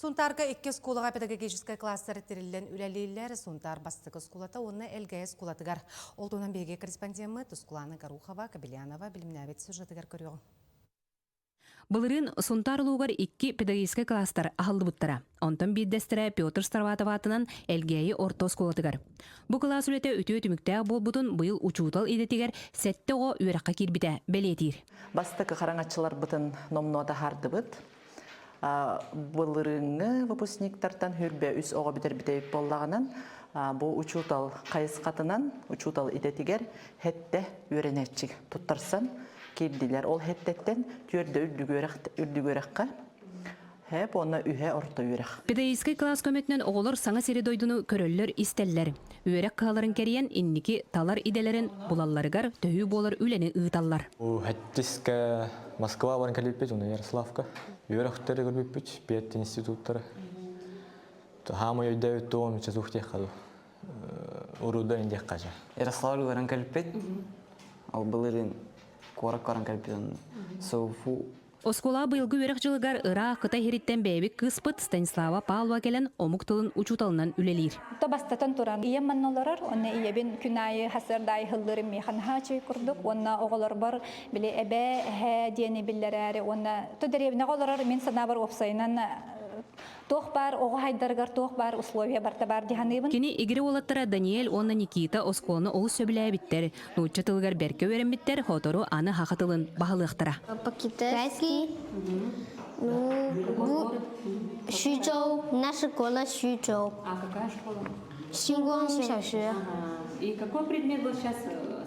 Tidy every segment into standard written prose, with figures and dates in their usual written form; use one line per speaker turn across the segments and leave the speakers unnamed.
Сунтарга 2 скулага педагогическая класстары терилен үлелейлер Сунтар бастығы скулата онна элгая скулатыгар. Олдунан беге корреспондемы Тускулана Гарухова, Кабелянова билимнәбет сюжетыгар көрüyor.
Былырын Сунтар лугар 2 педагогическая класстар ахылды буттара. Онтан биддестері Петр Старватоватынан элгейі орто скулатыгар. Бу класс үлете өтө өтімікті болбутун бұйыл учутал идетигер сәтті о үйраққа кирбіте белетир.
Бастықы қараңатчылар бұтын номнода харды бұд. Былырыңы выпускниктартан хүрбе үс оға бітер бітейіп боллағынан бұл учутал қайысқатынан учутал идетигер хетте үйренетчік тұттарсан кирдилер. Ол хеттеттен түрді үрдігөрекқа хеп оны үйе орта үйрек.
Педагогический класс көмөтінен оғылыр саңа середойдуну көрөллөр истеллер. Үйрек қаларын керен инники талар иделерин булалларыгар төхүү болар үлени ыыталлар.
Хеттиске Москва баран калиппет, уна Ярославка. Үйректері көрбеппет, пет институттары. Хама өйдәуі тоғым үчі зуқтеқ қалу. Уруда индек қажа.
Ярославлы баран калиппет, ал былырын корак баран калиппет. Соуфу.
Оскола быйылгы үйрек жылыгар ыра қыта хериттен бәйбік кыспыт Станислава Павлова келен омук тылын учуталынан үлелир.
Бастатан туран ия маннолорар, онна иябин күнайы хасырдай хылдырым механха чөй курдук, онна оғалар бар биле эбе хэ диэни биллерәри, онна төдеребіне оғаларар мен санабар опсайынан тоқ бар, оғы хайдаргар тоқ бар, условия барта бар диханыбын.
Кини игри олаттара Даниэль, онна Никита Осколны оғыз сөбілі біттер. Нучча тылгар берке өрен біттер, хотору аны хақытылын бағылықтыра.
По-китайски. Ну, Шучжоу. Наша школа Шучжоу.
А какая школа?
Сингуан Шаоши.
И какой предмет был сейчас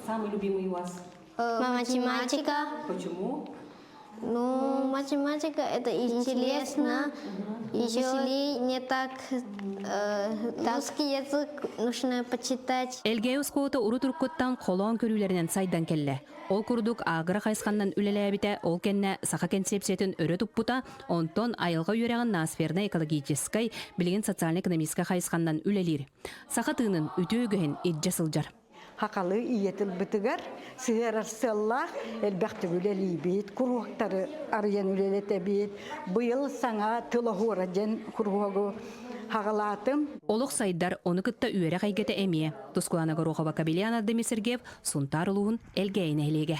самый любимый у вас?
Математика.
Почему?
Ну, математика это интересно. Еще не так русский язык нужно почитать.
Элгей Оскота уру туркуттан колон көрүлеринен сайдан келле. Ол курдук агыра кайскандан үлелебите, ол кенне саха концепциятын өрө туппута, онтон айылга үйреген насферна экологической, билген социально-экономической кайскандан үлелир. Саха тыынын үтөөгөһен иджа сылжар.
Хакалы иетил битигер сыгар селлах элбәхте үлели бит куруктары арыян үлелете бит быйыл саңа тылахура жен куругу хагалатым
Олук сайдар оны кытта үйрө кайгете эмие. Тускулана Горохова, Кабелянова, Демисергев, Сунтар улуун элгейне элеге.